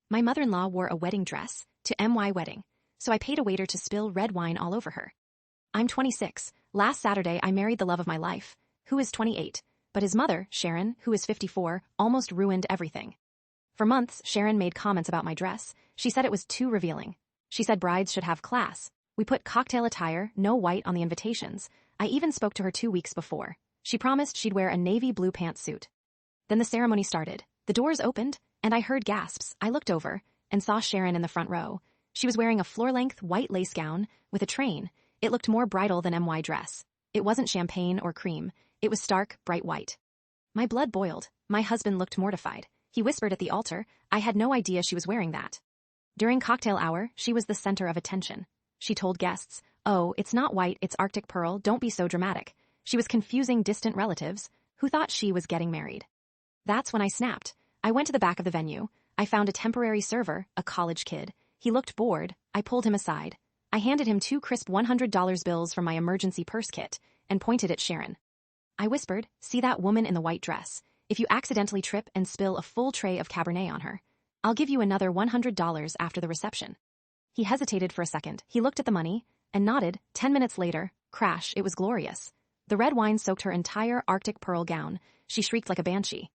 My mother-in-law wore a wedding dress to my wedding, so I paid a waiter to spill red wine all over her. I'm 26. Last Saturday I married the love of my life, who is 28, but his mother, Sharon, who is 54, almost ruined everything. For months, Sharon made comments about my dress. She said it was too revealing. She said brides should have class. We put cocktail attire, no white on the invitations. I even spoke to her 2 weeks before. She promised she'd wear a navy blue pantsuit. Then the ceremony started. The doors opened, and I heard gasps. I looked over and saw Sharon in the front row. She was wearing a floor-length white lace gown with a train. It looked more bridal than my dress. It wasn't champagne or cream. It was stark, bright white. My blood boiled. My husband looked mortified. He whispered at the altar, I had no idea she was wearing that. During cocktail hour, she was the center of attention. She told guests, oh, it's not white, it's Arctic pearl, don't be so dramatic. She was confusing distant relatives who thought she was getting married. That's when I snapped. I went to the back of the venue. I found a temporary server, a college kid. He looked bored. I pulled him aside. I handed him 2 crisp $100 bills from my emergency purse kit and pointed at Sharon. I whispered, see that woman in the white dress? If you accidentally trip and spill a full tray of Cabernet on her, I'll give you another $100 after the reception. He hesitated for a second. He looked at the money and nodded. 10 minutes later, crash, it was glorious. The red wine soaked her entire Arctic pearl gown. She shrieked like a banshee.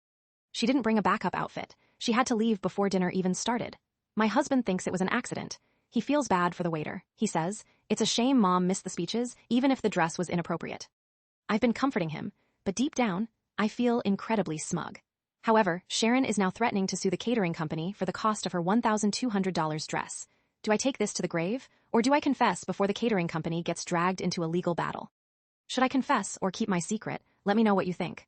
She didn't bring a backup outfit. She had to leave before dinner even started. My husband thinks it was an accident. He feels bad for the waiter. He says, it's a shame Mom missed the speeches, even if the dress was inappropriate. I've been comforting him, but deep down, I feel incredibly smug. However, Sharon is now threatening to sue the catering company for the cost of her $1,200 dress. Do I take this to the grave, or do I confess before the catering company gets dragged into a legal battle? Should I confess or keep my secret? Let me know what you think.